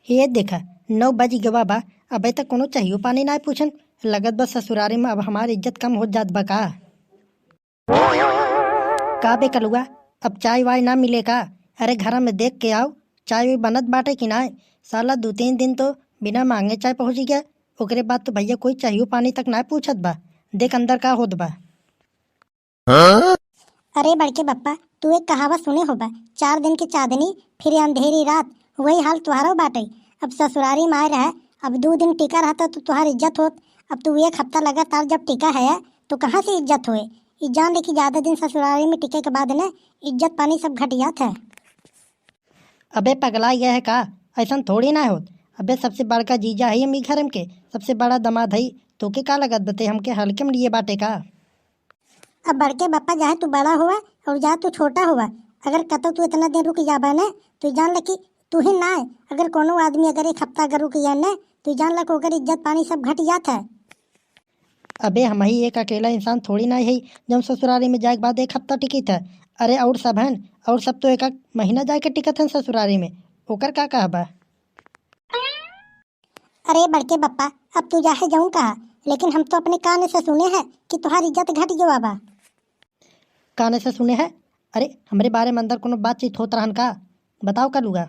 ये देखा 9 बज गवा बा, अबे तक कोनो चाहिए पानी ना पूछन। लगत बस ससुरारी में अब हमारी इज्जत कम हो जात बा का बे कलुआ, अब चाय वाय ना मिले का? अरे घर में देख के आओ, चाय वाय बनत बाटे कि ना? साला 2-3 दिन तो बिना मांगे चाय पहुंच गया, ओकरे बाद तो भैया कोई चाहिए पानी तक ना पूछत बा। देख अंदर का होत बा। अरे बड़के बप्पा, तू एक कहावत सुने होगा, 4 दिन की चांदनी फिर अंधेरी रात। वही हाल तुहारो बाटे। अब ससुरारी में आए रहे, अब 2 दिन टीका रहता तो तुहार इज्जत होत। अब तू 1 हफ्ता लगातार जब टीका है तो कहाँ से इज्जत होए? ई जान ले कि ज्यादा दिन ससुरारी में टिके के बाद न इज्जत पानी सब घट जात है। अबे पगला गया है का? ऐसा थोड़ी ना होत। अबे सबसे बड़का जीजा है हम घर के, सबसे बड़ा दमाद है। तो के का लगत बते हमके हल्के में लिए बाटे का? अब बड़के बप्पा चाहे तू बड़ा हुआ और चाहे तू छोटा हुआ, अगर कतो तू इतना दिन रुक जाबा न तो जान ले कि तू ही ना है। अगर कोनो आदमी अगर 1 हफ्ता अगर रुक जाए न तो जान ले को अगर इज्जत पानी सब घट जात है। अबे हम ही एक अकेला इंसान थोड़ी ना है जब ससुरारी में जाए के बाद 1 हफ्ता टिकी था। अरे और सब हन, और सब तो एक महीना जाके टिकत हन ससुरारी में। ओकर का कहबा? अरे बड़के बप्पा, अब तू जाहे जाऊं कहा, लेकिन हम तो अपने कान से सुने हैं कि तुम्हारी इज्जत घट गया बा। काने से सुने है? अरे हमरे बारे में अंदर कोनो बातचीत होत रहन का? बताओ का लुगा।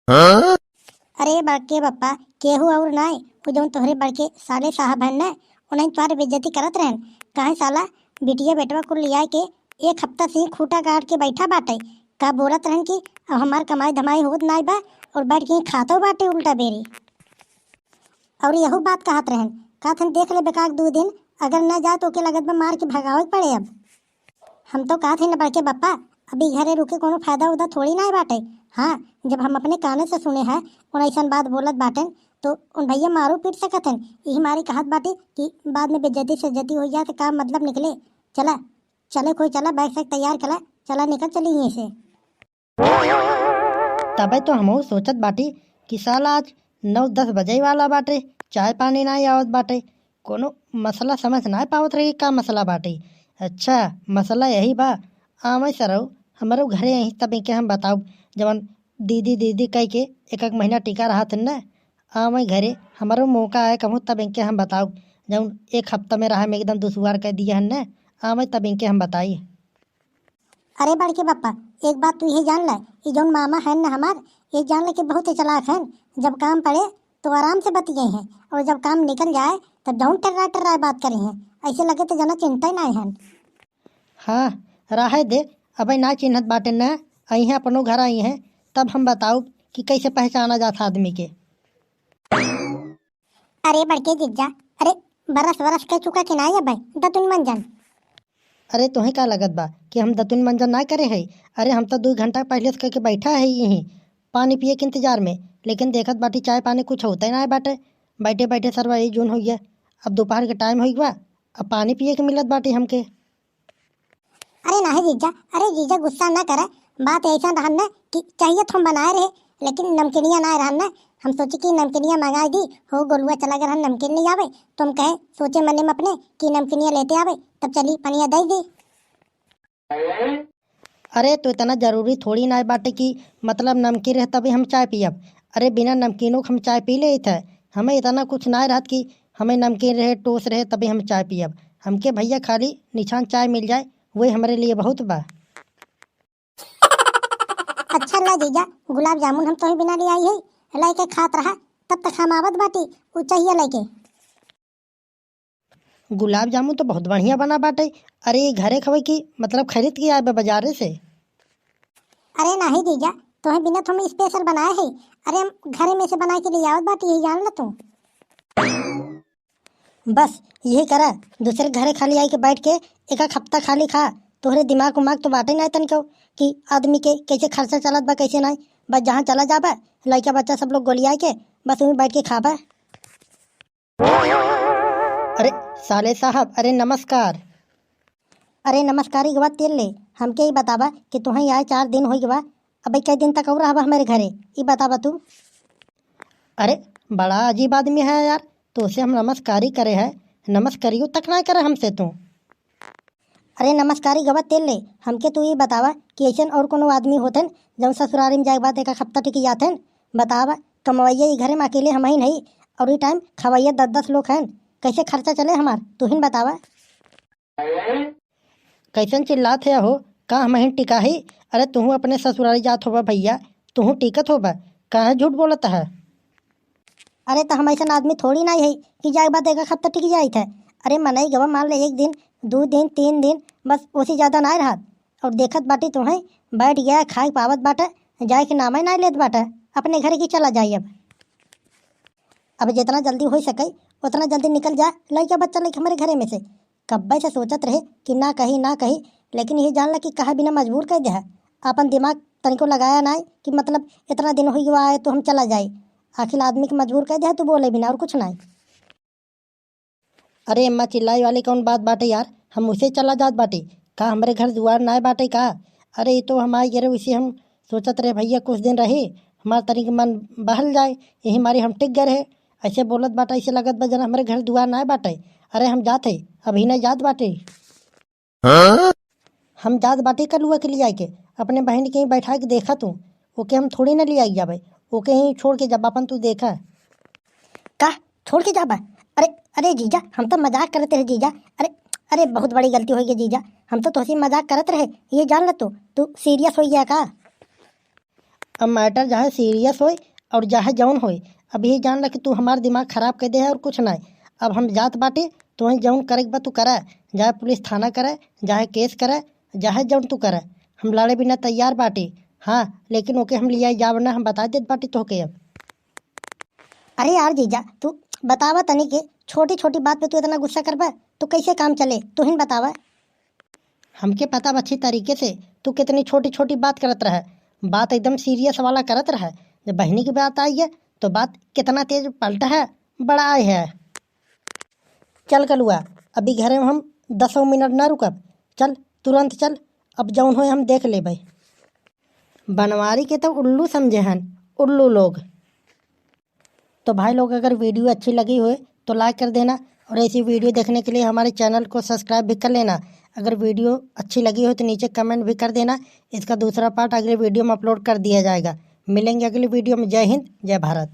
अरे बड़के बप्पा, केहू और नाय, वो जो तोहरे बड़के साले साहब हैं न, उन्हें तुम्हारी बेइज्जती करत रहन। काहे साला बिटिया बेटवा को लिया के 1 हफ्ता से ही खूटा गाड़ के बैठा बाटे। का बोलत रहन कि अब हमार कमाई धमाई होत नाय बा और बैठ के खातो बाटे उल्टा बेरी। और यहू बात कहत रहन, कहत हन देख ले बेकार 2 दिन अगर न जाए तो के लगत बा मार के भगावे पड़े। अब हम तो कहत न बड़के बप्पा, अभी घरे रुके कोनो फायदा उदा थोड़ी ना बाटे। हाँ, जब हम अपने काने से सुने हैं और ऐसा बात बोलत बाटन तो उन भैया मारू पीट सकत हन। यही हमारी कहत बाटे कि बाद में बेइज्जती से इज्जती हो जाए तो काम मतलब निकले। चला चले कोई, चला बैग सैग तैयार करा, चला निकल चली यहीं से। तबे तो हम सोचत बाटी कि साला आज 9-10 बजे वाला बाटे, चाय पानी ना आवत बाटे। कोनो मसला समझ ना पावत रही का मसला बाटे। अच्छा मसला यही बा। आवे सरऊ हमारो घरे यहीं तब के हम बताऊ जवन दीदी दीदी कह के 1-1 महीना टिका रहा था न। आवे घरे हमारो मौका आए कहूँ तब इनके हम बताऊ जब 1 हफ्ता में रहा में एकदम दुश्वार कह दिया है न। आवे तब इनके हम बताई। अरे बड़के बप्पा, एक बात तू यही जान ले, ये जौन मामा है न हमार, ये जान ले कि बहुत ही चालाक हैं। जब काम पड़े तो आराम से बतिये हैं, और जब काम निकल जाए तब जौन टर्रा टर्रा बात करी हैं। ऐसे लगे तो जना चिंता ही ना है। हाँ रहे दे, अबे ना चिन्हत बाटे न। आई हैं अपनों घर आई हैं तब हम बताऊ कि कैसे पहचाना जाता आदमी के। अरे बड़के जिज्जा, अरे बरस बरस कह चुका कि ना है भाई दतुन मंजन। अरे तुम्हें का लगत बा कि हम दतुन मंजन ना करे है? अरे हम तो 2 घंटा पहले से कह के बैठा है यहीं पानी पिए के इंतजार में, लेकिन देखत बाटी चाय पानी कुछ होता ही ना है बाटे। बैठे बैठे सरवा यही जून हो गया, अब दोपहर के टाइम हो गया, अब पानी पिए के मिलत बाटी हमके। अरे नहीं जीजा, अरे जीजा गुस्सा न करे। बात ऐसा रहन न कि चाहिए तो हम बनाए रहे, लेकिन नमकीनिया ना रहन न। हम सोचे कि नमकीनिया मंगा दी हो, गोलुआ चला कर हम नमकीन नहीं आवे तो हम कहे सोचे मने में अपने कि नमकीनिया लेते आवे, तब चली पनिया दे दी। अरे तो इतना जरूरी थोड़ी ना है बाटे कि मतलब नमकीन रहे तभी हम चाय पियब। अरे बिना नमकीनों के हम चाय पी ले थे। हमें इतना कुछ ना रहत कि हमें नमकीन रहे टोस रहे तभी हम चाय पियब। हमके भैया खाली निछान चाय मिल जाए वही हमारे लिए बहुत बा। अच्छा ला जीजा, गुलाब जामुन हम तो ही बिना ले आई है, लेके खात रहा तब तक हम आवत बाटी उ चाहिए लेके। गुलाब जामुन तो बहुत बढ़िया बना बाटे। अरे ये घरे खवे की मतलब खरीद के आए बा बाजारे से? अरे नहीं जीजा, तुम्हें बिना तो हम स्पेशल बनाए है। अरे हम घरे में से बना के ले आवत बाटी, यही जान ला तू। बस यही करा, दूसरे घरे खाली आई के बैठ के 1-1 हफ्ता खाली खा। तोहरे दिमाग उमाग तो बाटे ना तन को कि आदमी के कैसे खर्चा चलत बा कैसे नहीं। बस जहाँ चला जाबा लड़का बच्चा सब लोग गोलिया के बस वहीं बैठ के खाबा। अरे साले साहब, अरे नमस्कार। अरे नमस्कार ही गवा तेल ले, हमके ही बतावा कि तुम्हें आए 4 दिन हो गवा, अब कई दिन तक और रहा हमारे घरे ये बतावा तू। अरे बड़ा अजीब आदमी है यार, तो उसे हम नमस्कारी करे है, नमस्कारियों तक ना करे हमसे तू। अरे नमस्कारी गवा तेल ले, हमके तू ये बतावा कि ऐसे और कोनो आदमी होते जब ससुरारी में जाए के बाद 1 हफ्ता टिकी जाते बतावा कमवैया ई घरे में अकेले हम ही नहीं, और ई टाइम खवैया 10-10 लोग हैं, कैसे खर्चा चले हमार तू ही बतावा। कैसन चिल्लात है हो, का हम ही टिका ही? अरे तू अपने ससुराली जात होबा भैया, तू टिकत होबा, काहे झूठ बोलत है? अरे तो हम ऐसा आदमी थोड़ी ना है कि जाए बात एक हफ्ता टिक जाई थे। अरे मनई गवा मान ले 1 दिन 2 दिन 3 दिन बस, उसी ज़्यादा ना रहा। और देखत बाटी तुम्हें बैठ गया खाए पावत बाटे, जाए के नाम ही ना लेत बाटे, अपने घर की चला जाए। अब जितना जल्दी हो सके उतना जल्दी निकल जा, लड़का बच्चा लेके हमारे घरे में से। कब्बे से सोचत रहे कि ना कही ना कही, लेकिन ये जान ला कि कहा बिना मजबूर कर दे है। अपन दिमाग तनिको लगाया ना कि मतलब इतना दिन हो गया है तो हम चला जाए। आखिर आदमी के मजबूर कर दे है तो बोले बिना और कुछ नहीं। अरे अम्मा चिल्लाई वाली कौन बात बाटे यार, हम उसे चला जात बाटे का, हमारे घर दुआर ना बाटे का? अरे ये तो हमारे गिरे उसे हम सोचत रहे भैया कुछ दिन रहे, हमारे तरीक मन बहल जाए, यही मारी हम टिक गए रहे। ऐसे बोलत बाटा ऐसे लगत बा जना हमारे घर दुआर ना बाटे। अरे हम जाते अभी नहीं जात बाटे, हम जात बाटे कलुआ के लिए आए के अपने बहन के ही बैठा के देखा तू, ओके हम थोड़ी ना ले आई जाबे, ओके ही छोड़ के जब अपन तू देखा। का छोड़ के जाबा? अरे अरे जीजा हम तो मजाक करते रहे जीजा। अरे अरे बहुत बड़ी गलती हो गई जीजा, हम तो तुझसे मजाक करत रहे, ये जान ल तू सीरियस हो गया का? अब मैटर जहाँ सीरियस होए और जहाँ जौन होए, अब यही जान ला कि तू हमारा दिमाग खराब कर दे है और कुछ नहीं। अब हम जात बाटे तो वहीं जौन करे बा तू करा, चाहे पुलिस थाना करे, चाहे केस करे, चाहे जौन तू करे, हम लड़े बिना तैयार बाटे। हाँ लेकिन ओके हम लिया जा वरना हम बता देत बाटे तोहके अब। अरे यार जीजा तू बतावा तनी के, छोटी छोटी बात पे तू इतना गुस्सा करबा तो कैसे काम चले, तू ही बतावा। हमके पता बा अच्छी तरीके से तू कितनी छोटी छोटी बात करत रहा, बात एकदम सीरियस वाला करत रहा। जब बहनी की बात आई है तो बात कितना तेज पलटा है, बड़ा आए है। चल कलुआ अभी घरे में हम 10 मिनट ना रुकब, चल तुरंत चल, अब जौन हो हम देख ले भाई। बनवारी के तो उल्लू समझे हैं, उल्लू लोग। तो भाई लोग अगर वीडियो अच्छी लगी हो तो लाइक कर देना, और ऐसी वीडियो देखने के लिए हमारे चैनल को सब्सक्राइब भी कर लेना। अगर वीडियो अच्छी लगी हो तो नीचे कमेंट भी कर देना, इसका दूसरा पार्ट अगले वीडियो में अपलोड कर दिया जाएगा। मिलेंगे अगली वीडियो में। जय हिंद जय भारत।